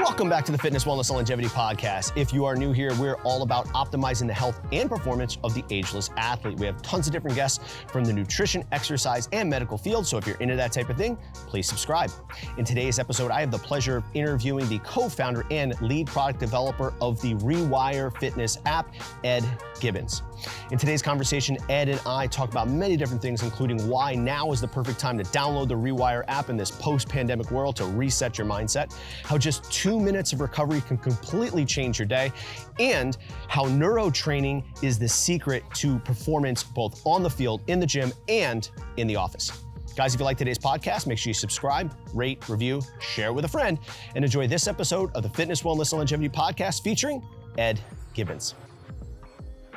Welcome back to the Fitness, Wellness, and Longevity Podcast. If you are new here, we're all about optimizing the health and performance of the ageless athlete. We have tons of different guests from the nutrition, exercise, and medical field. So if you're into that type of thing, please subscribe. In today's episode, I have the pleasure of interviewing the co-founder and lead product developer of the Rewire Fitness app, Ed Gibbins. In today's conversation, Ed and I talk about many different things, including why now is the perfect time to download the Rewire app in this post-pandemic world to reset your mindset, how just 2 minutes of recovery can completely change your day, and how neuro training is the secret to performance both on the field, in the gym, and in the office. Guys, if you like today's podcast, make sure you subscribe, rate, review, share it with a friend, and enjoy this episode of the Fitness, Wellness, and Longevity Podcast featuring Ed Gibbins.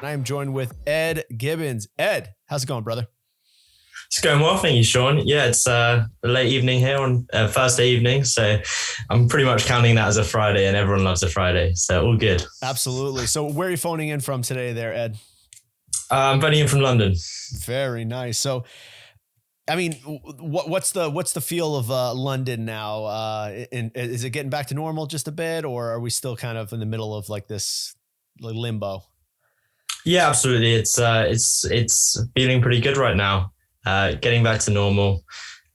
I am joined with Ed Gibbins. Ed, how's it going, brother? It's going well, thank you, Sean. Yeah, it's a late evening here on Thursday evening, so I'm pretty much counting that as a Friday, and everyone loves a Friday, so all good. Absolutely. So where are you phoning in from today there, Ed? I'm phoning in from London. Very nice. So, I mean, what's the feel of London now? Is it getting back to normal just a bit, or are we still kind of in the middle of like this limbo? Yeah, absolutely. It's feeling pretty good right now. Getting back to normal.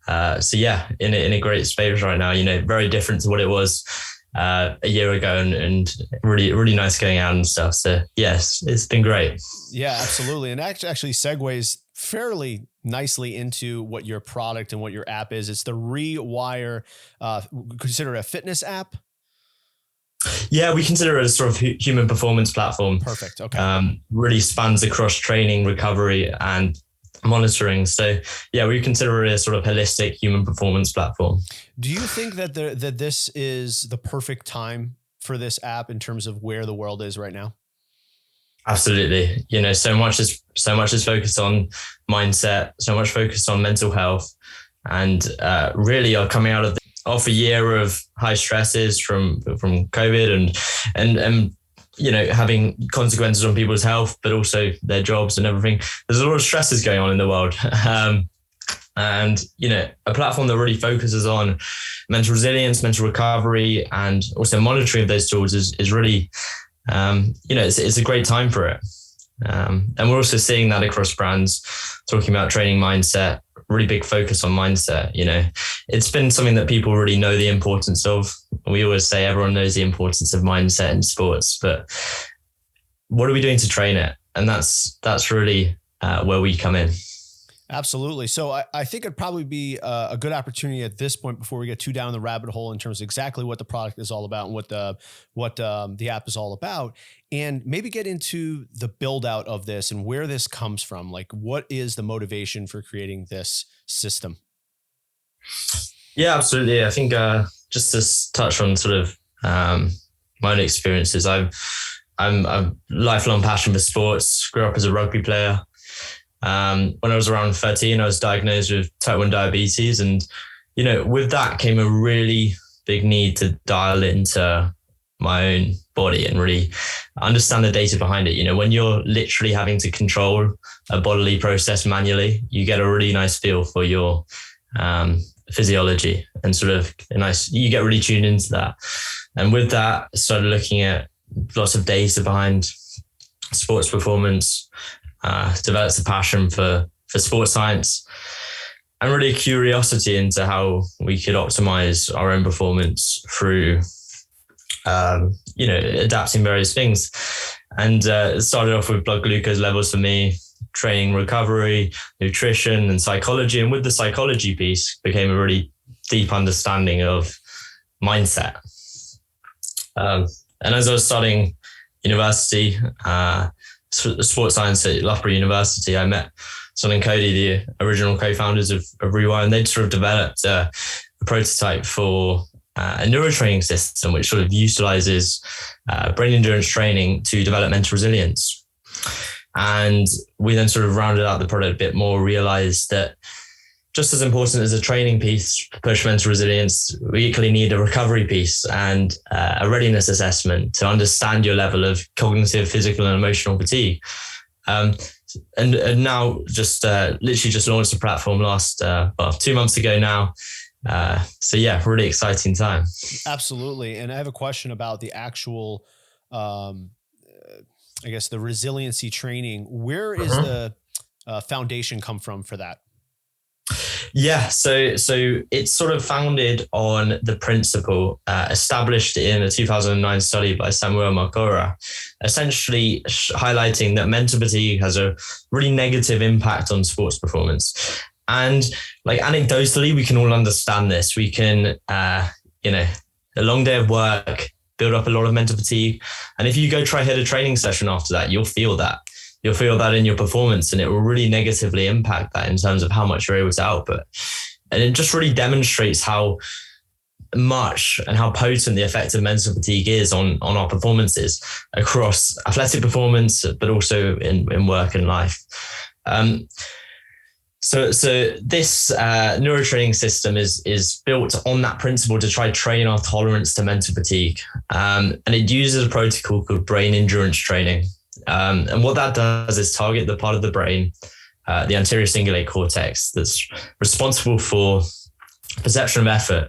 So yeah, in a great space right now. You know, very different to what it was a year ago, and really nice going out and stuff. So yes, it's been great. Yeah, absolutely. And actually segues fairly nicely into what your product and what your app is. It's the Rewire. Consider it a fitness app. Yeah, we consider it a sort of human performance platform. Perfect. Okay. Really spans across training, recovery, and monitoring. So yeah, we consider it a sort of holistic human performance platform. Do you think that that this is the perfect time for this app in terms of where the world is right now? Absolutely. You know, so much is focused on mindset, so much focused on mental health, and really are coming out of off a year of high stresses from COVID and you know, having consequences on people's health, but also their jobs and everything. There's a lot of stresses going on in the world. And, you know, a platform that really focuses on mental resilience, mental recovery, and also monitoring of those tools is really, you know, it's a great time for it. And we're also seeing that across brands, talking about training mindset, really big focus on mindset. You know, it's been something that people really know the importance of. We always say everyone knows the importance of mindset in sports, but what are we doing to train it? And that's really where we come in. Absolutely. So I think it'd probably be a good opportunity at this point before we get too down the rabbit hole in terms of exactly what the product is all about and what the app is all about, and maybe get into the build out of this and where this comes from. Like, what is the motivation for creating this system? Yeah, absolutely. I think just to touch on sort of my own experiences, I'm a lifelong passion for sports. Grew up as a rugby player. When I was around 13, I was diagnosed with type 1 diabetes. And, you know, with that came a really big need to dial into my own body and really understand the data behind it. You know, when you're literally having to control a bodily process manually, you get a really nice feel for your physiology and sort of you get really tuned into that. And with that, I started looking at lots of data behind sports performance, developed a passion for sports science, and really a curiosity into how we could optimize our own performance through, you know, adapting various things. And it started off with blood glucose levels for me, training, recovery, nutrition, and psychology. And with the psychology piece became a really deep understanding of mindset. And as I was studying university, sports science at Loughborough University, I met Son and Cody, the original co-founders of Rewire, and they'd sort of developed a prototype for a neurotraining system, which sort of utilizes brain endurance training to develop mental resilience. And we then sort of rounded out the product a bit more, realized that just as important as a training piece to push mental resilience, we equally need a recovery piece and a readiness assessment to understand your level of cognitive, physical, and emotional fatigue. And now just literally just launched the platform 2 months ago now. So yeah, really exciting time. Absolutely. And I have a question about the actual, I guess the resiliency training. Where is the foundation come from for that? Yeah, so it's sort of founded on the principle established in a 2009 study by Samuel Marcora, essentially highlighting that mental fatigue has a really negative impact on sports performance. And like anecdotally, we can all understand this. We can, a long day of work, build up a lot of mental fatigue. And if you go try hit a training session after that, you'll feel that. You'll feel that in your performance, and it will really negatively impact that in terms of how much you're able to output. And it just really demonstrates how much and how potent the effect of mental fatigue is on our performances across athletic performance, but also in work and life. So this neurotraining system is built on that principle to try to train our tolerance to mental fatigue. And it uses a protocol called brain endurance training. And what that does is target the part of the brain, the anterior cingulate cortex, that's responsible for perception of effort,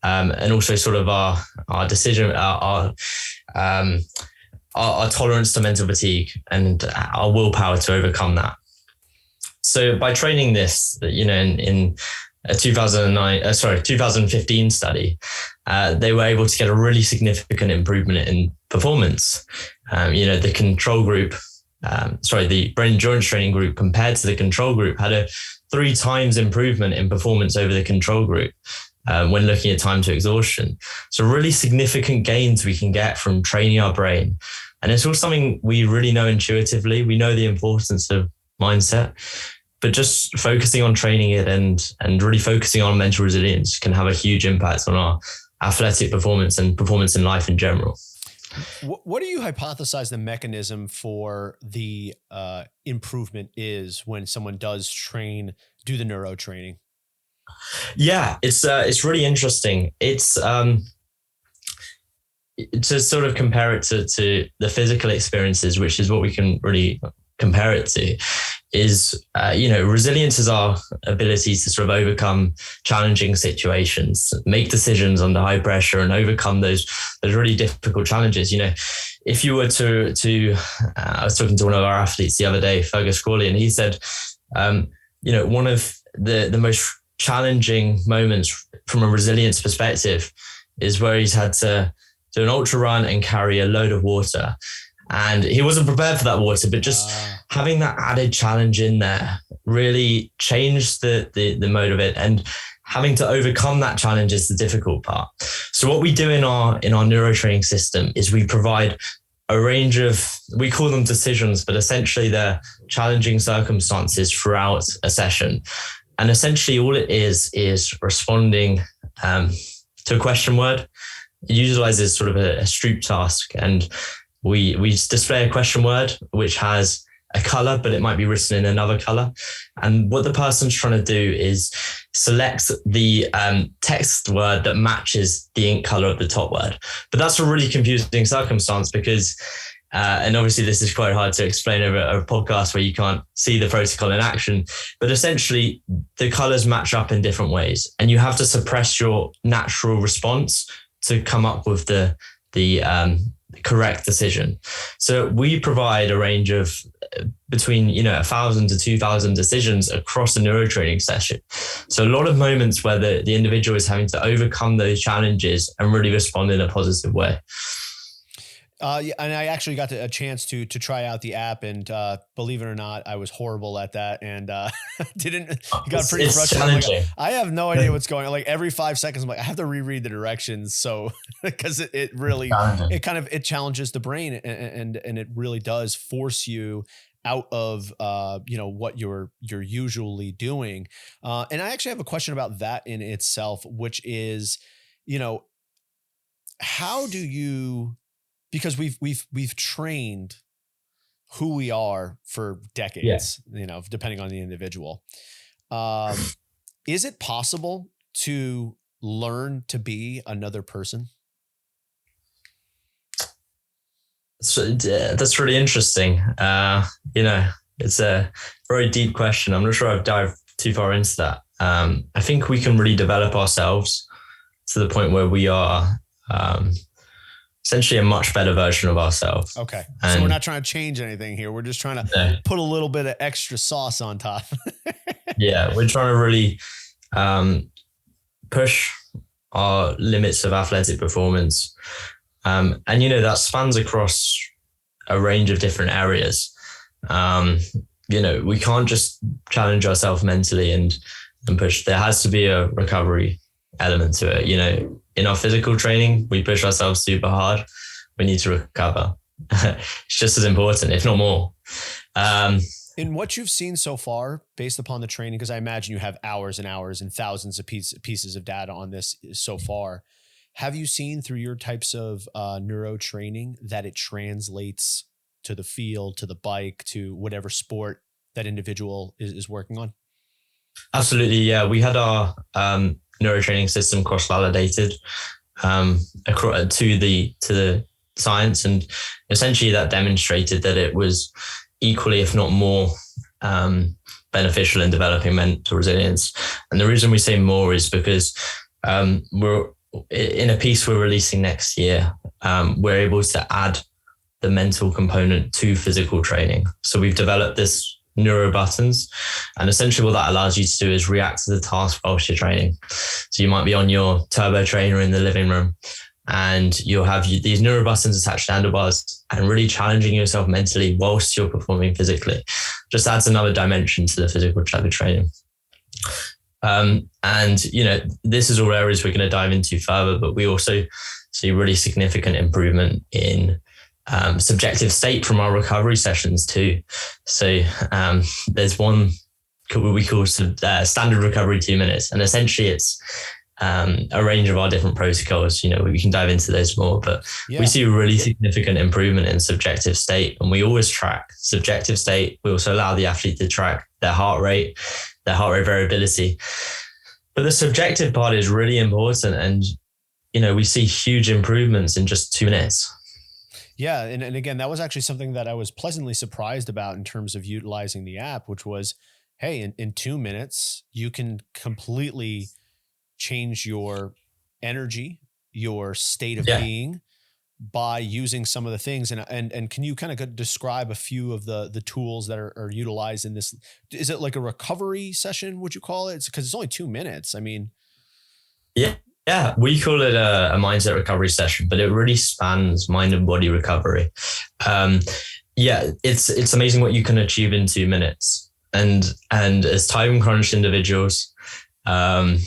and also sort of our decision, our tolerance to mental fatigue, and our willpower to overcome that. So by training this, in a 2015 study, they were able to get a really significant improvement in performance. The control group, the brain endurance training group compared to the control group had a 3 times improvement in performance over the control group when looking at time to exhaustion. So really significant gains we can get from training our brain. And it's all something we really know intuitively. We know the importance of mindset, but just focusing on training it and really focusing on mental resilience can have a huge impact on our athletic performance and performance in life in general. What do you hypothesize the mechanism for the improvement is when someone does do the neuro training? Yeah, it's really interesting. It's to sort of compare it to the physical experiences, which is what we can really compare it to, is, resilience is our ability to sort of overcome challenging situations, make decisions under high pressure, and overcome those really difficult challenges. If you were to I was talking to one of our athletes the other day, Fergus Crawley, and he said, one of the most challenging moments from a resilience perspective is where he's had to do an ultra run and carry a load of water. And he wasn't prepared for that water, but just having that added challenge in there really changed the mode of it. And having to overcome that challenge is the difficult part. So what we do in our neurotraining system is we provide a range of, we call them decisions, but essentially they're challenging circumstances throughout a session. And essentially all it is responding to a question word. It utilizes sort of a Stroop task, and we display a question word which has a color, but it might be written in another color. And what the person's trying to do is select the text word that matches the ink color of the top word. But that's a really confusing circumstance because, and obviously this is quite hard to explain over a podcast where you can't see the protocol in action, but essentially the colors match up in different ways, and you have to suppress your natural response to come up with the correct decision. So we provide a range of between 1,000 to 2,000 decisions across a neurotraining session. So a lot of moments where the individual is having to overcome those challenges and really respond in a positive way. And I actually got a chance to try out the app, and believe it or not, I was horrible at that, and got pretty frustrated. Like, I have no idea what's going on. Like every 5 seconds, I'm like, I have to reread the directions. So because it really, it challenges the brain, and it really does force you out of what you're usually doing. And I actually have a question about that in itself, which is, how do you, because we've trained who we are for decades, depending on the individual. Is it possible to learn to be another person? So that's really interesting. It's a very deep question. I'm not sure I've dived too far into that. I think we can really develop ourselves to the point where we are essentially a much better version of ourselves. Okay. So we're not trying to change anything here. We're just trying to put a little bit of extra sauce on top. Yeah, we're trying to really push our limits of athletic performance. And, that spans across a range of different areas. We can't just challenge ourselves mentally and push. There has to be a recovery element to it. In our physical training, we push ourselves super hard. We need to recover. It's just as important, if not more. In what you've seen so far, based upon the training, because I imagine you have hours and hours and thousands of pieces of data on this so far, have you seen through your types of neuro training that it translates to the field, to the bike, to whatever sport that individual is working on? Absolutely, yeah. We had our neurotraining system cross-validated to the science, and essentially that demonstrated that it was equally, if not more, beneficial in developing mental resilience. And the reason we say more is because we're in a piece we're releasing next year. We're able to add the mental component to physical training. So we've developed this neuro buttons, and essentially what that allows you to do is react to the task whilst you're training. So you might be on your turbo trainer in the living room, and you'll have these neuro buttons attached to handlebars and really challenging yourself mentally whilst you're performing physically. Just adds another dimension to the physical type of training. This is all areas we're going to dive into further, but we also see really significant improvement in subjective state from our recovery sessions too. So there's one we call standard recovery 2 minutes, and essentially it's a range of our different protocols. We can dive into those more, but we see a really significant improvement in subjective state, and we always track subjective state. We also allow the athlete to track their heart rate variability, but the subjective part is really important, and we see huge improvements in just 2 minutes. Yeah. And again, that was actually something that I was pleasantly surprised about in terms of utilizing the app, which was, hey, in 2 minutes, you can completely change your energy, your state of being by using some of the things. And can you kind of describe a few of the tools that are utilized in this? Is it like a recovery session, would you call it? Because it's only 2 minutes. I mean. Yeah, we call it a mindset recovery session, but it really spans mind and body recovery. It's amazing what you can achieve in 2 minutes. And as time crunched individuals, the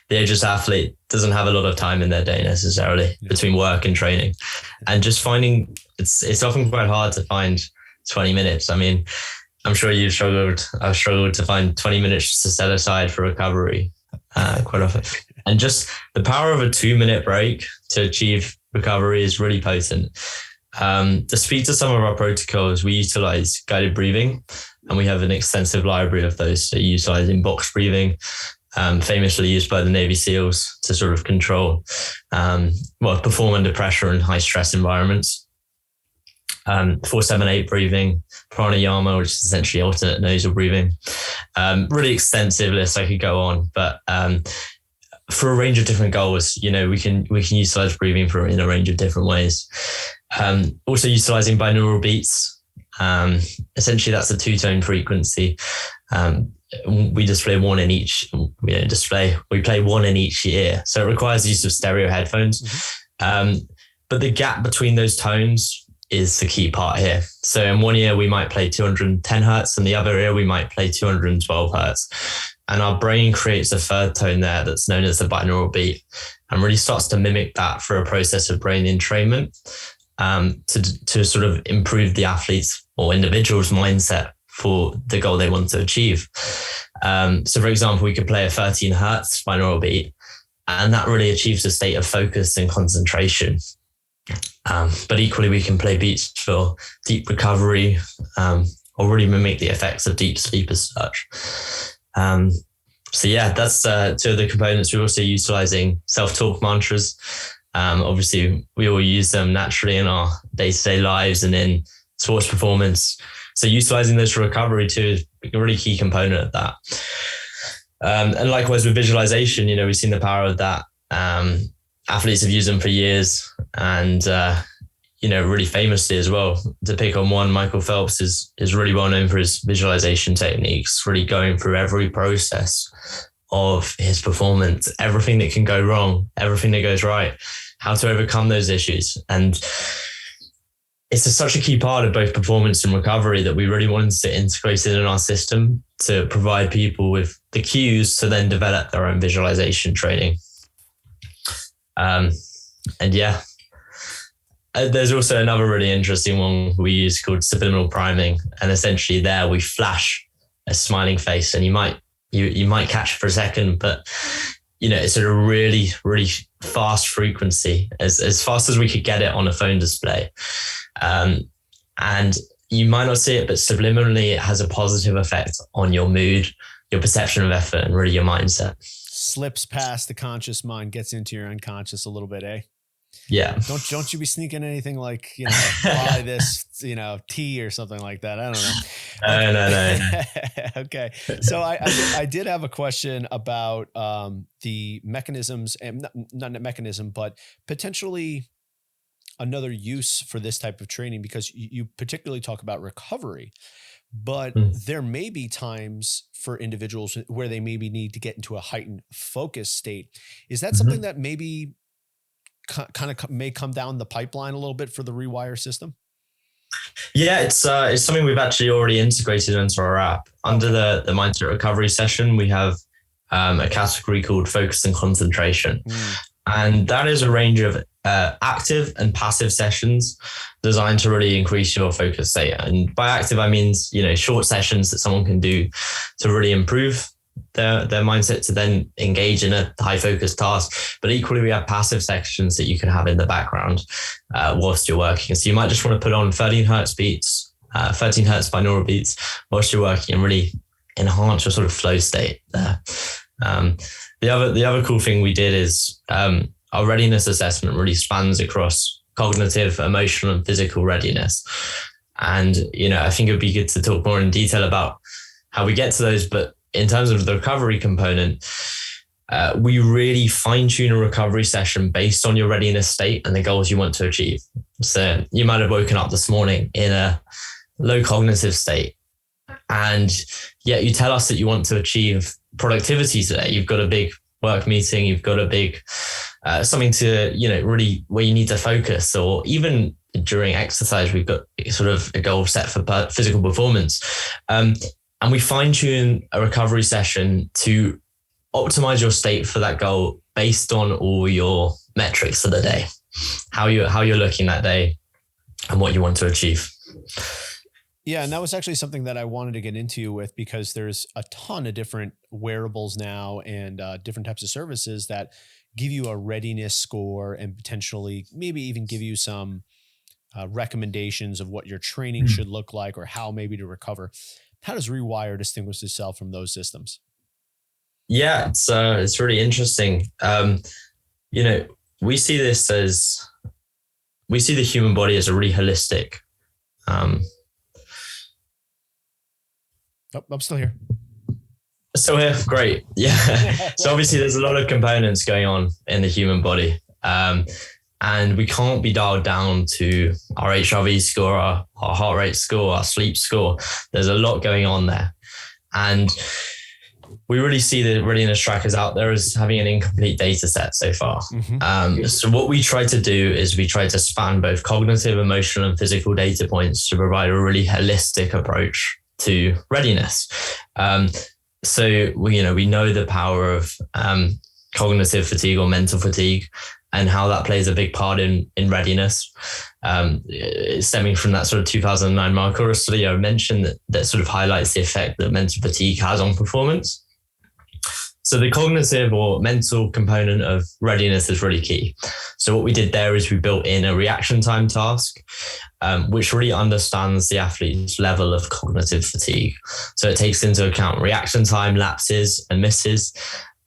ageless athlete doesn't have a lot of time in their day necessarily between work and training, and just finding it's often quite hard to find 20 minutes. I mean, I'm sure I've struggled to find 20 minutes to set aside for recovery quite often. And just the power of a 2 minute break to achieve recovery is really potent. To speak to some of our protocols, we utilize guided breathing, and we have an extensive library of those. So utilizing box breathing, famously used by the Navy SEALs to sort of control, perform under pressure in high stress environments. 4-7-8 breathing, pranayama, which is essentially alternate nasal breathing. Really extensive list, I could go on, but for a range of different goals, we can utilize breathing in a range of different ways. Also utilizing binaural beats. Essentially that's a 2-tone frequency. We display one in each, we play one in each ear. So it requires the use of stereo headphones. Mm-hmm. But the gap between those tones is the key part here. So in one ear, we might play 210 hertz, and the other ear, we might play 212 hertz. And our brain creates a third tone there that's known as the binaural beat, and really starts to mimic that for a process of brain entrainment to sort of improve the athlete's or individual's mindset for the goal they want to achieve. So for example, we could play a 13 hertz binaural beat, and that really achieves a state of focus and concentration. But equally, we can play beats for deep recovery or really mimic the effects of deep sleep as such. That's 2 of the components. We're also utilizing self-talk mantras. Obviously, we all use them naturally in our day-to-day lives and in sports performance. So utilizing those for recovery too is a really key component of that. And likewise with visualization, you know, we've seen the power of that. Athletes have used them for years, and you know, really famously as well. To pick on one, Michael Phelps is really well known for his visualization techniques, really going through every process of his performance, everything that can go wrong, everything that goes right, how to overcome those issues. And it's such a key part of both performance and recovery that we really wanted to integrate it in our system to provide people with the cues to then develop their own visualization training. And yeah, there's also another really interesting one we use called Subliminal Priming. And essentially there we flash a smiling face, and you might catch it for a second, but you know, it's at a really, really fast frequency, as fast as we could get it on a phone display. And you might not see it, but subliminally it has a positive effect on your mood, your perception of effort, and really your mindset. Slips past the conscious mind, gets into your unconscious a little bit, eh? Yeah. Don't you be sneaking anything like, you know, buy this, you know, tea or something like that. I don't know. No. Okay. So I did have a question about the mechanisms, and not mechanism, but potentially another use for this type of training, because you particularly talk about recovery, but there may be times for individuals where they maybe need to get into a heightened focus state. Is that something that maybe kind of may come down the pipeline a little bit for the Rewire system? Yeah, it's something we've actually already integrated into our app. Under the mindset recovery session, we have a category called focus and concentration. And that is a range of active and passive sessions designed to really increase your focus state. And by active, I mean, you know, short sessions that someone can do to really improve their mindset to then engage in a high focus task. But equally, we have passive sections that you can have in the background whilst you're working. So you might just want to put on 13 hertz beats, 13 hertz binaural beats whilst you're working, and really enhance your sort of flow state there. The other cool thing we did is our readiness assessment really spans across cognitive, emotional, and physical readiness. And, you know, I think it would be good to talk more in detail about how we get to those. But in terms of the recovery component, we really fine-tune a recovery session based on your readiness state and the goals you want to achieve. So you might have woken up this morning in a low cognitive state, and yet you tell us that you want to achieve productivity today. You've got a big work meeting, you've got a big something to, you know, really where you need to focus, or even during exercise, we've got sort of a goal set for physical performance. And we fine tune a recovery session to optimize your state for that goal based on all your metrics for the day, how you're looking that day and what you want to achieve. Yeah. And that was actually something that I wanted to get into with, because there's a ton of different wearables now and different types of services that give you a readiness score and potentially maybe even give you some recommendations of what your training should look like or how maybe to recover. How does Rewire distinguish itself from those systems? Yeah, it's really interesting. You know, we see the human body as a really holistic. I'm still here. Still here, great. Yeah. So obviously there's a lot of components going on in the human body. And we can't be dialed down to our HRV score, our heart rate score, our sleep score. There's a lot going on there. And we really see the readiness trackers out there as having an incomplete data set so far. So what we try to do is we try to span both cognitive, emotional, and physical data points to provide a really holistic approach to readiness. So we know the power of cognitive fatigue or mental fatigue, and how that plays a big part in readiness. Stemming from that sort of 2009 Marco Russolio mentioned that sort of highlights the effect that mental fatigue has on performance. So the cognitive or mental component of readiness is really key. So what we did there is we built in a reaction time task, which really understands the athlete's level of cognitive fatigue. So it takes into account reaction time, lapses, and misses,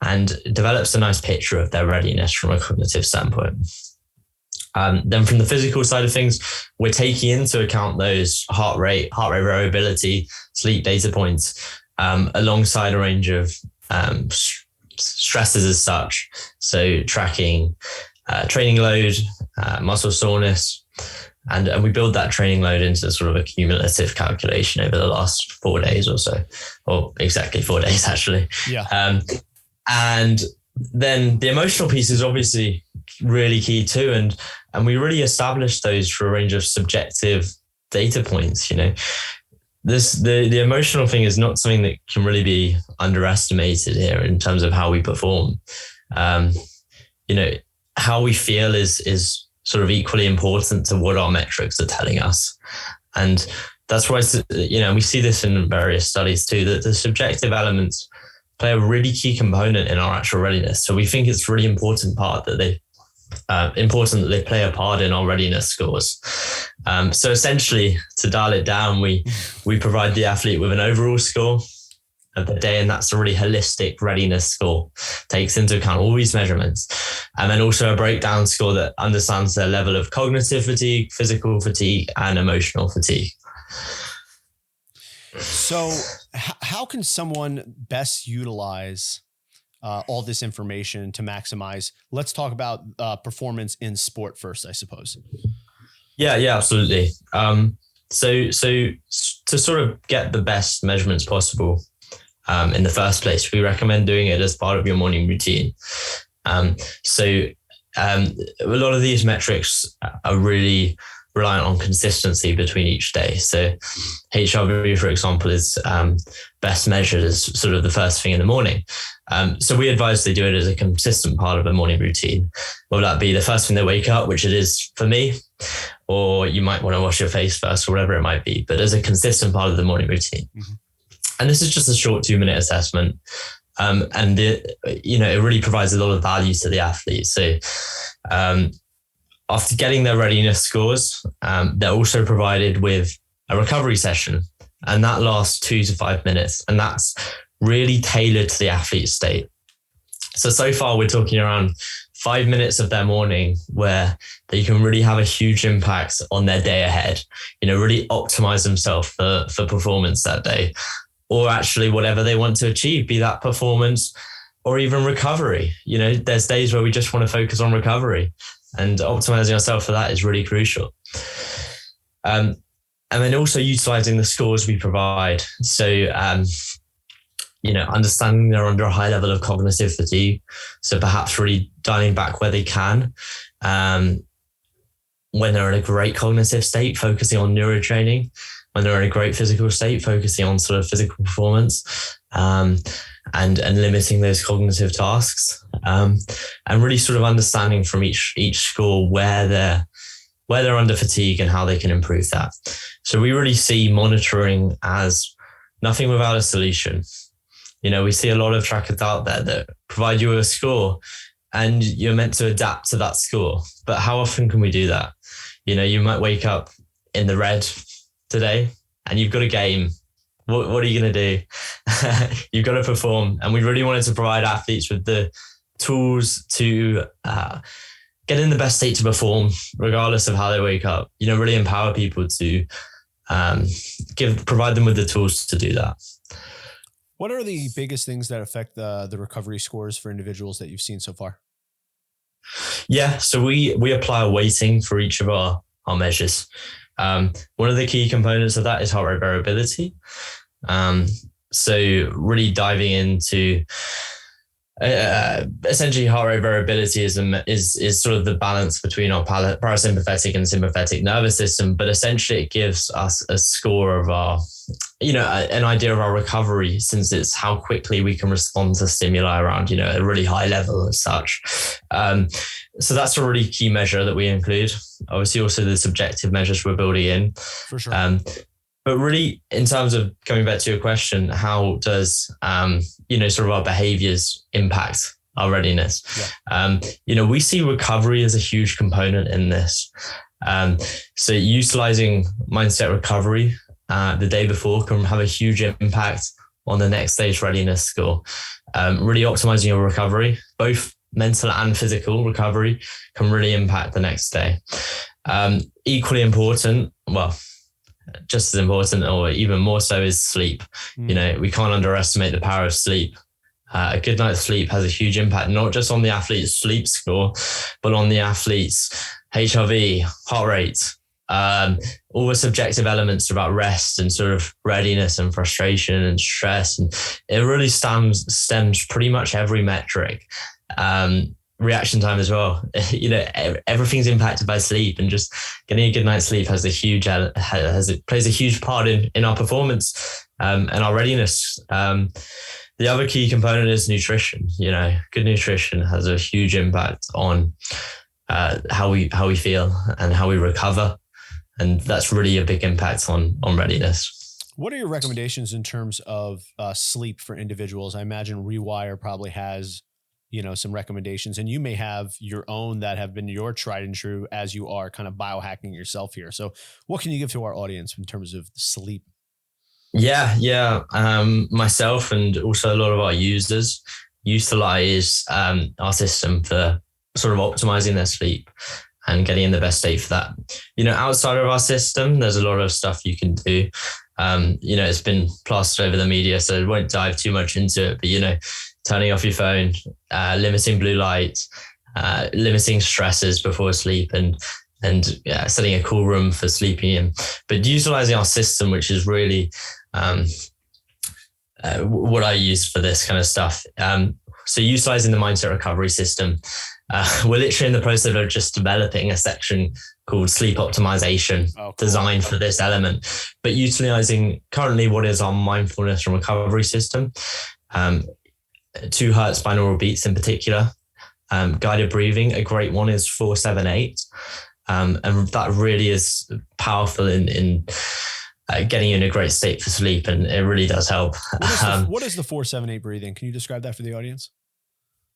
and develops a nice picture of their readiness from a cognitive standpoint. Then from the physical side of things, we're taking into account those heart rate variability, sleep data points, alongside a range of stresses as such. So tracking training load, muscle soreness, and we build that training load into sort of a cumulative calculation over the last 4 days or so, or exactly 4 days actually. Yeah. And then the emotional piece is obviously really key too. And we really established those for a range of subjective data points. The emotional thing is not something that can really be underestimated here in terms of how we perform. How we feel is sort of equally important to what our metrics are telling us. And that's why, we see this in various studies too, that the subjective elements play a really key component in our actual readiness. So we think it's really important that they play a part in our readiness scores. So essentially, to dial it down, we provide the athlete with an overall score of the day, and that's a really holistic readiness score, takes into account all these measurements, and then also a breakdown score that understands their level of cognitive fatigue, physical fatigue, and emotional fatigue. So how can someone best utilize all this information to maximize? Let's talk about performance in sport first, I suppose. Yeah, absolutely. So to sort of get the best measurements possible, in the first place, we recommend doing it as part of your morning routine. A lot of these metrics are really reliant on consistency between each day. So HRV, for example, is best measured as sort of the first thing in the morning. So we advise they do it as a consistent part of a morning routine. Will that be the first thing they wake up, which it is for me, or you might want to wash your face first or whatever it might be, but as a consistent part of the morning routine. Mm-hmm. And this is just a short 2-minute assessment. It really provides a lot of value to the athlete. So after getting their readiness scores, they're also provided with a recovery session, and that lasts 2 to 5 minutes. And that's really tailored to the athlete's state. So far we're talking around 5 minutes of their morning where they can really have a huge impact on their day ahead, really optimize themselves for performance that day, or actually whatever they want to achieve, be that performance or even recovery. There's days where we just want to focus on recovery, and optimizing ourselves for that is really crucial. And then also utilizing the scores we provide. So, understanding they're under a high level of cognitive fatigue. So perhaps really dialing back where they can. When they're in a great cognitive state, focusing on neuro training. When they're in a great physical state, focusing on sort of physical performance, and limiting those cognitive tasks, and really sort of understanding from each score where they're under fatigue and how they can improve that. So we really see monitoring as nothing without a solution. We see a lot of trackers out there that provide you with a score and you're meant to adapt to that score. But how often can we do that? You might wake up in the red today and you've got a game. What are you going to do? You've got to perform. And we really wanted to provide athletes with the tools to get in the best state to perform, regardless of how they wake up. Really empower people to provide them with the tools to do that. What are the biggest things that affect the recovery scores for individuals that you've seen so far? Yeah, so we apply a weighting for each of our measures. One of the key components of that is heart rate variability. So really diving into essentially heart rate variability is sort of the balance between our parasympathetic and sympathetic nervous system, but essentially it gives us a score of our, an idea of our recovery, since it's how quickly we can respond to stimuli around, a really high level as such. So that's a really key measure that we include. Obviously also the subjective measures we're building in. For sure. But really, in terms of coming back to your question, how does, sort of our behaviors impact our readiness? Yeah. We see recovery as a huge component in this. So utilizing mindset recovery the day before can have a huge impact on the next stage readiness score. Really optimizing your recovery, both mental and physical recovery, can really impact the next day. Equally important, just as important or even more so, is sleep. We can't underestimate the power of sleep A good night's sleep has a huge impact, not just on the athlete's sleep score, but on the athlete's HRV, heart rate, all the subjective elements about rest and sort of readiness and frustration and stress. And it really stems pretty much every metric. Reaction time as well. Everything's impacted by sleep, and just getting a good night's sleep plays a huge part in our performance and our readiness. The other key component is nutrition. Good nutrition has a huge impact on how we feel and how we recover, and that's really a big impact on readiness. What are your recommendations in terms of sleep for individuals? I imagine Rewire probably has some recommendations, and you may have your own that have been your tried and true as you are kind of biohacking yourself here. So what can you give to our audience in terms of sleep? Yeah. Myself and also a lot of our users utilize our system for sort of optimizing their sleep and getting in the best state for that. Outside of our system, there's a lot of stuff you can do. It's been plastered over the media, so I won't dive too much into it, but turning off your phone, limiting blue light, limiting stresses before sleep, and setting a cool room for sleeping in. But utilizing our system, which is really what I use for this kind of stuff. So utilizing the mindset recovery system, we're literally in the process of just developing a section called sleep optimization, designed for this element, but utilizing currently what is our mindfulness and recovery system, 2 Hertz binaural beats in particular, guided breathing. A great one is 4-7-8. And that really is powerful in getting you in a great state for sleep, and it really does help. What is the 4-7-8 breathing? Can you describe that for the audience?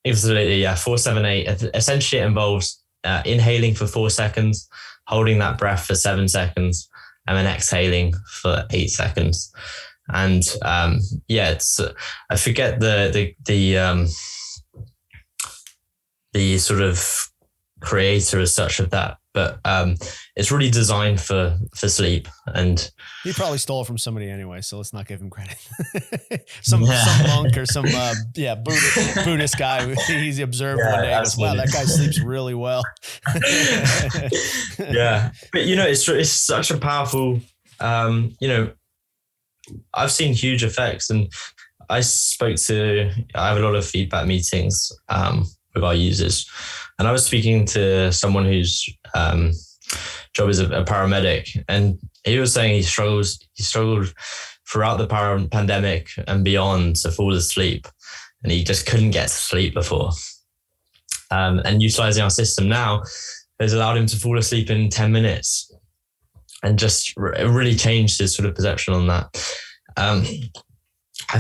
Absolutely, yeah. 4-7-8. Essentially, it involves inhaling for 4 seconds, holding that breath for 7 seconds, and then exhaling for 8 seconds. And it's I forget the sort of creator as such of that, but it's really designed for sleep. And he probably stole it from somebody anyway, so let's not give him credit. some monk or some Buddhist guy. He's observed one day and goes, wow, that guy sleeps really well. Yeah, but it's such a powerful I've seen huge effects, and I have a lot of feedback meetings with our users, and I was speaking to someone whose job is a paramedic, and he was saying he struggled throughout the pandemic and beyond to fall asleep, and he just couldn't get to sleep before. And utilizing our system now has allowed him to fall asleep in 10 minutes. And just really changed his sort of perception on that. I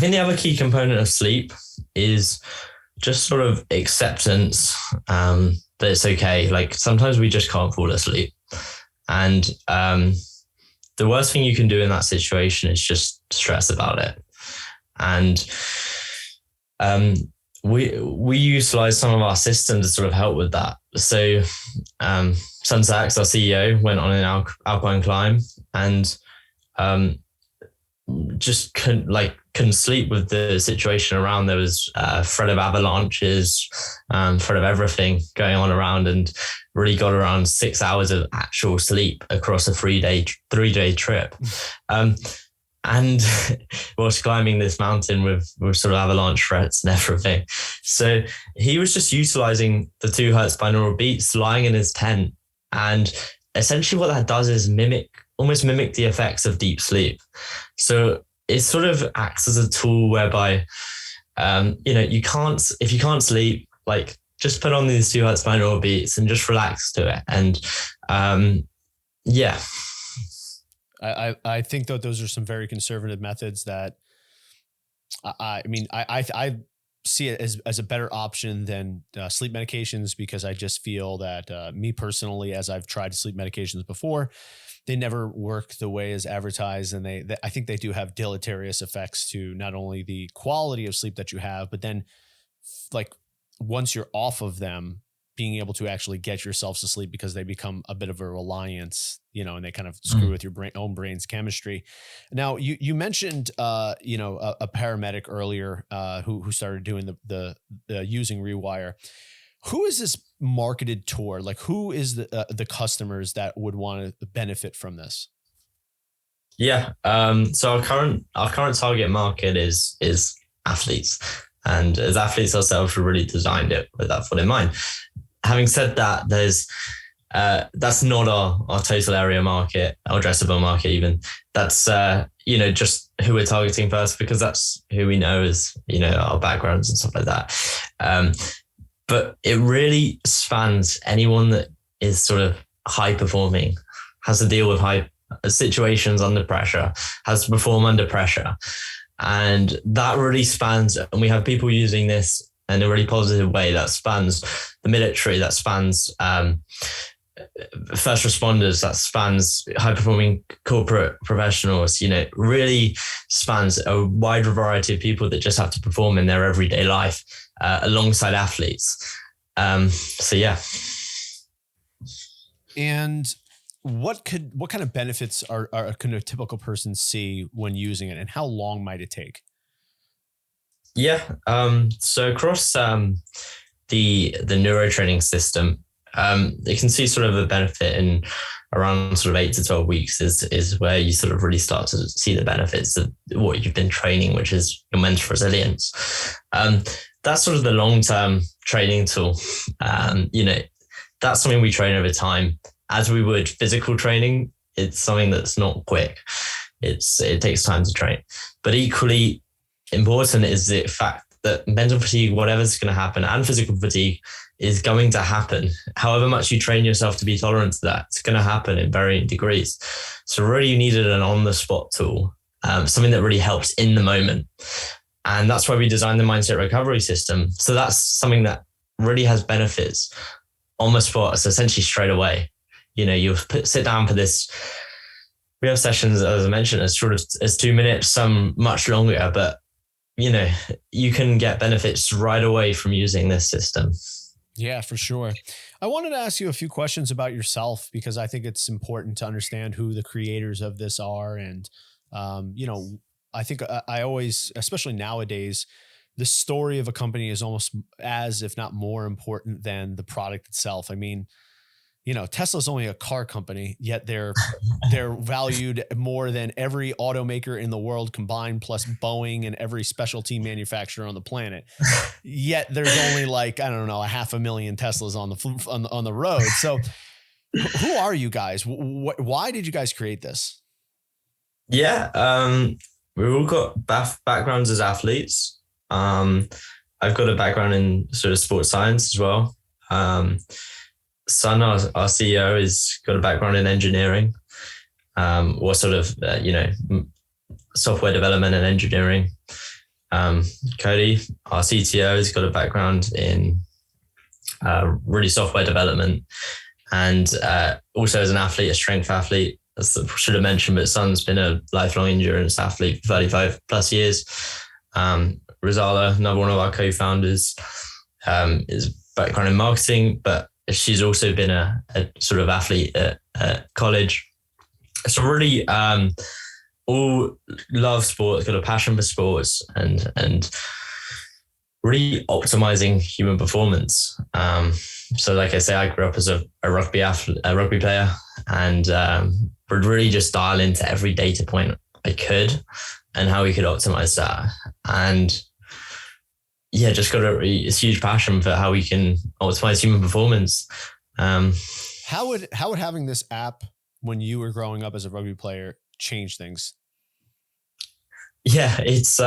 think the other key component of sleep is just sort of acceptance that it's okay. Like sometimes we just can't fall asleep. And the worst thing you can do in that situation is just stress about it. And we utilize some of our systems to sort of help with that. So Sun Sachs, our CEO, went on an alpine climb and just couldn't sleep with the situation around. There was threat of avalanches, threat of everything going on around, and really got around 6 hours of actual sleep across a 3-day trip. And whilst climbing this mountain with sort of avalanche threats and everything. So he was just utilizing the 2 Hertz binaural beats, lying in his tent. And essentially what that does is almost mimic the effects of deep sleep. So it sort of acts as a tool whereby, if you can't sleep, like just put on these 2 Hertz binaural beats and just relax to it. And I think that those are some very conservative methods that I see it as a better option than sleep medications, because I just feel that me personally, as I've tried sleep medications before, they never work the way as advertised. And I think they do have deleterious effects to not only the quality of sleep that you have, but then like once you're off of them, being able to actually get yourselves to sleep because they become a bit of a reliance, and they kind of screw with your own brain's chemistry. Now, you mentioned, a paramedic earlier who started doing the using Rewire. Who is this marketed toward? Like, who is the customers that would want to benefit from this? Yeah. So our current target market is athletes, and as athletes ourselves, we really designed it with that thought in mind. Having said that, that's not our total area market, our addressable market even. That's just who we're targeting first, because that's who we know as our backgrounds and stuff like that. But it really spans anyone that is sort of high performing, has to deal with high situations under pressure, has to perform under pressure. And that really spans, and we have people using this in a really positive way that spans the military, that spans first responders, that spans high performing corporate professionals, really spans a wide variety of people that just have to perform in their everyday life alongside athletes. So yeah. And what kind of benefits can a typical person see when using it, and how long might it take? Yeah. So across the neuro training system, you can see sort of a benefit in around sort of 8 to 12 weeks is where you sort of really start to see the benefits of what you've been training, which is your mental resilience. That's sort of the long-term training tool. That's something we train over time. As we would physical training, it's something that's not quick. It takes time to train. But equally important is the fact that mental fatigue, whatever's going to happen, and physical fatigue is going to happen. However much you train yourself to be tolerant to that, it's going to happen in varying degrees. So really you needed an on-the-spot tool, something that really helps in the moment. And that's why we designed the mindset recovery system. So that's something that really has benefits on the spot. So essentially straight away, you'll sit down for this. We have sessions, as I mentioned, as short as 2 minutes, some much longer, but you can get benefits right away from using this system. Yeah, for sure. I wanted to ask you a few questions about yourself, because I think it's important to understand who the creators of this are. And, I think I always, especially nowadays, the story of a company is almost as, if not more important than the product itself. I mean, Tesla's only a car company, yet they're valued more than every automaker in the world combined, plus Boeing and every specialty manufacturer on the planet. Yet there's only 500,000 Teslas on the road. So who are you guys? Why did you guys create this? Yeah. We've all got backgrounds as athletes. I've got a background in sort of sports science as well. Sun, our CEO, has got a background in engineering, or sort of, software development and engineering. Cody, our CTO, has got a background in really software development, and also as an athlete, a strength athlete. I should have mentioned, but Sun's been a lifelong endurance athlete for 35 plus years. Rosala, another one of our co-founders, is background in marketing, but she's also been a sort of athlete at college. So really all love sports, got a passion for sports, and really optimizing human performance. So like I say, I grew up as a rugby player, and would really just dial into every data point I could and how we could optimize that. And yeah, just got a huge passion for how we can optimize human performance. How would having this app when you were growing up as a rugby player change things? Yeah, it's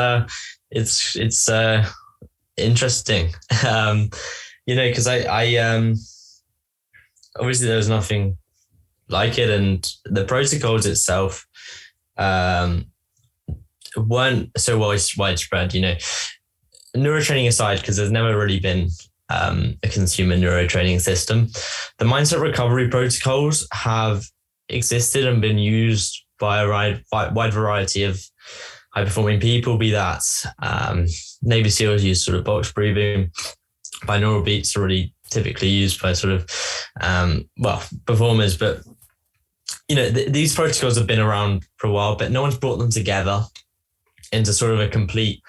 interesting. Because I obviously there was nothing like it, and the protocols itself weren't so widespread. Neurotraining aside, because there's never really been a consumer neurotraining system, the mindset recovery protocols have existed and been used by a wide variety of high-performing people, be that Navy SEALs use sort of box breathing. Binaural Beats are really typically used by sort of, performers. But, these protocols have been around for a while, but no one's brought them together into sort of a complete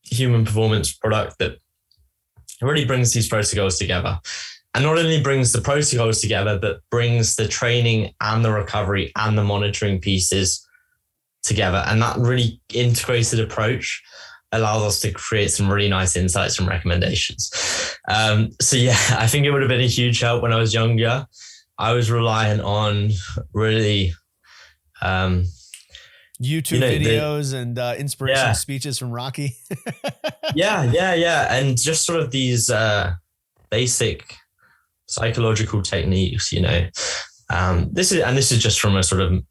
human performance product that really brings these protocols together. And not only brings the protocols together, but brings the training and the recovery and the monitoring pieces together. And that really integrated approach allows us to create some really nice insights and recommendations. I think it would have been a huge help when I was younger. I was reliant on really YouTube videos and inspirational speeches from Rocky. Yeah. And just sort of these basic psychological techniques, this is just from a sort of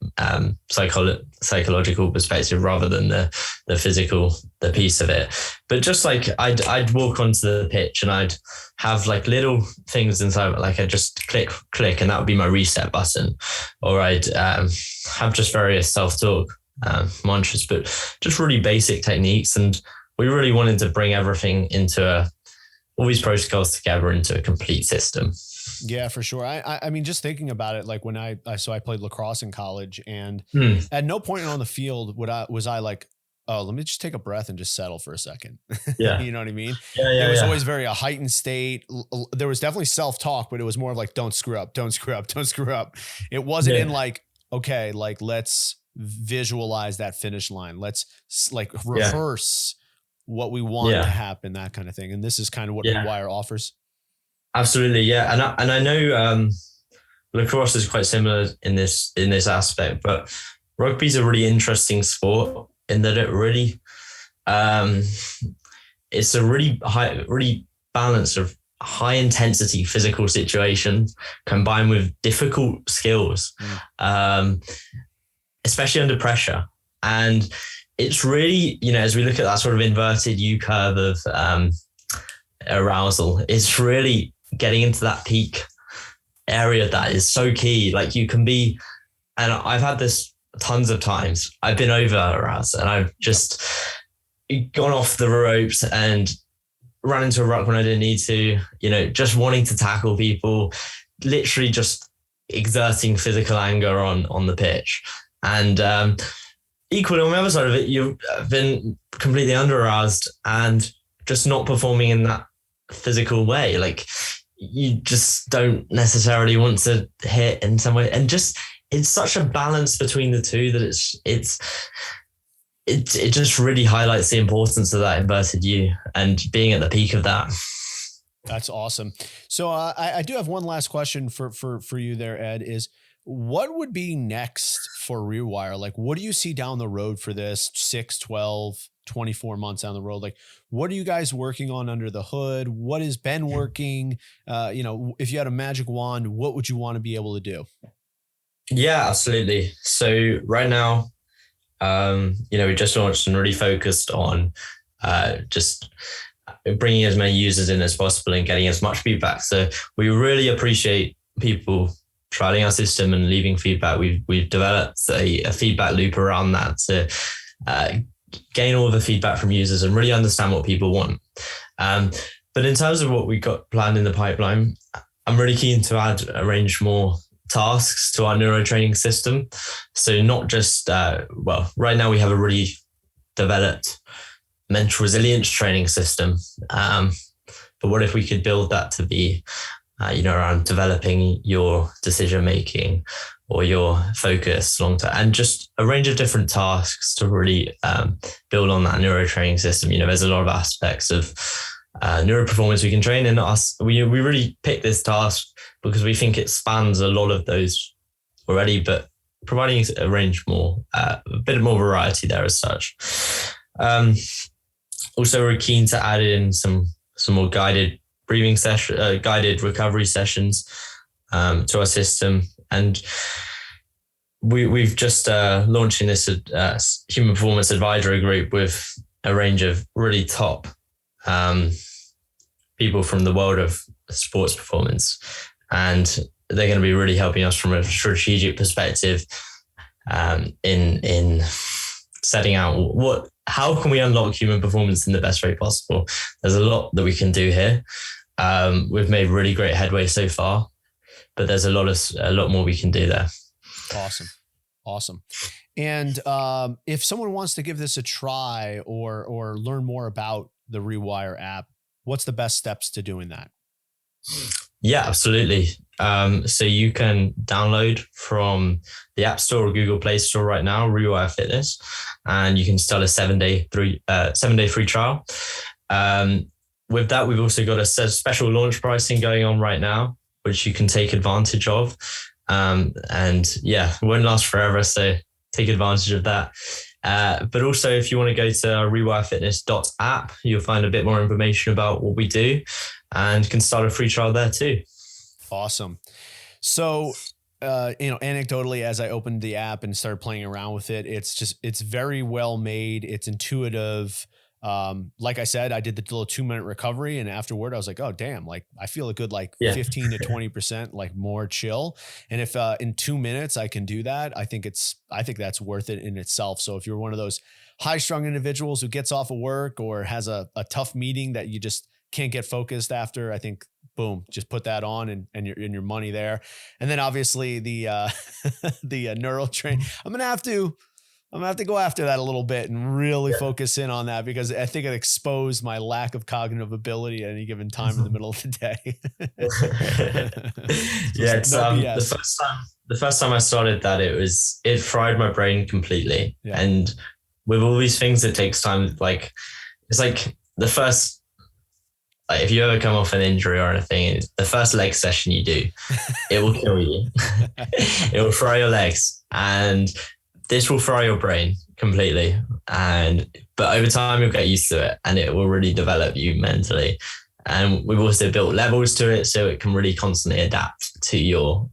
psychological perspective rather than the physical, the piece of it. But just like I'd walk onto the pitch and I'd have like little things inside, like I'd just click, and that would be my reset button. Or I'd have just various self-talk mantras, but just really basic techniques. And we really wanted to bring everything into all these protocols together into a complete system. Yeah, for sure. I mean, just thinking about it, like when I played lacrosse in college, and at no point on the field was I like, oh, let me just take a breath and just settle for a second. Yeah. You know what I mean? Yeah. It was always very a heightened state. There was definitely self-talk, but it was more of like, don't screw up, don't screw up, don't screw up. It wasn't in like, okay, like let's visualize that finish line. Let's like rehearse what we want to happen, that kind of thing. And this is kind of what Rewire offers. Absolutely. Yeah. And I know lacrosse is quite similar in this aspect, but rugby's a really interesting sport in that it really, it's a really balance of high intensity physical situations combined with difficult skills, especially under pressure. And it's really, as we look at that sort of inverted U curve of arousal, it's really getting into that peak area that is so key. Like you can be, and I've had this tons of times, I've been over aroused and I've just gone off the ropes and run into a ruck when I didn't need to, just wanting to tackle people, literally just exerting physical anger on the pitch. And equally on the other side of it, you've been completely under aroused and just not performing in that physical way. Like you just don't necessarily want to hit in some way. And just, it's such a balance between the two that it just really highlights the importance of that inverted U and being at the peak of that. That's awesome. So I do have one last question for you there, Ed, is what would be next for Rewire? Like, what do you see down the road for this 6, 12, 24 months down the road? Like, what are you guys working on under the hood? What has been working? If you had a magic wand, what would you want to be able to do? Yeah, absolutely. So right now, we just launched and really focused on just bringing as many users in as possible and getting as much feedback. So we really appreciate people trialing our system and leaving feedback. We've developed a feedback loop around that to gain all the feedback from users and really understand what people want. But in terms of what we got planned in the pipeline, I'm really keen to arrange more tasks to our neuro training system. So not just, right now we have a really developed mental resilience training system. But what if we could build that to be, around developing your decision-making or your focus long-term, and just a range of different tasks to really build on that neuro training system. There's a lot of aspects of neuro performance we can train in us. We really picked this task because we think it spans a lot of those already, but providing a range more, a bit more variety there as such. Also, we're keen to add in some more guided breathing session, guided recovery sessions to our system. And we've just launching this human performance advisory group with a range of really top people from the world of sports performance. And they're going to be really helping us from a strategic perspective in setting out how can we unlock human performance in the best way possible. There's a lot that we can do here. We've made really great headway so far, but there's a lot more we can do there. Awesome. And if someone wants to give this a try or learn more about the Rewire app, what's the best steps to doing that? Yeah, absolutely. So you can download from the App Store or Google Play Store right now, Rewire Fitness, and you can start a 7-day free trial. With that, we've also got a special launch pricing going on right now, which you can take advantage of. And yeah, it won't last forever, so take advantage of that. But also, if you want to go to rewirefitness.app, you'll find a bit more information about what we do and can start a free trial there too. Awesome. So, anecdotally, as I opened the app and started playing around with it, it's very well made. It's intuitive. Like I said, I did the little 2-minute recovery, and afterward I was like, oh damn, like I feel a good 15 to 20% like more chill. And if in 2 minutes I can do that, I think that's worth it in itself. So if you're one of those high strung individuals who gets off of work or has a tough meeting that you just can't get focused after, I think boom, just put that on and your money there. And then obviously the neural train, I'm gonna have to go after that a little bit and really focus in on that, because I think it exposed my lack of cognitive ability at any given time in the middle of the day. Yeah, it's the first time I started that, it fried my brain completely. Yeah. And with all these things, it takes time. Like it's like the first, like if you ever come off an injury or anything, the first leg session you do, it will kill you. It will fry your legs, and this will fry your brain completely. But over time you'll get used to it, and it will really develop you mentally. And we've also built levels to it, so it can really constantly adapt to your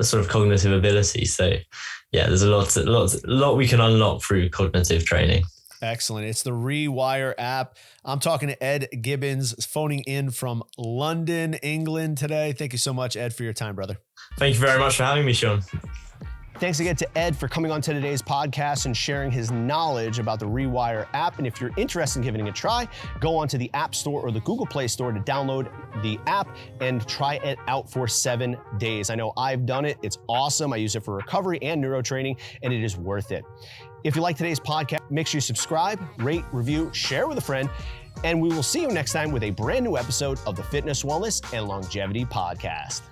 sort of cognitive ability. So yeah, there's a lot we can unlock through cognitive training. Excellent. It's the Rewire app. I'm talking to Ed Gibbins, phoning in from London, England today. Thank you so much, Ed, for your time, brother. Thank you very much for having me, Sean. Thanks again to Ed for coming on to today's podcast and sharing his knowledge about the Rewire app. And if you're interested in giving it a try, go onto the App Store or the Google Play Store to download the app and try it out for 7 days. I know I've done it. It's awesome. I use it for recovery and neuro training, and it is worth it. If you like today's podcast, make sure you subscribe, rate, review, share with a friend, and we will see you next time with a brand new episode of the Fitness, Wellness, and Longevity Podcast.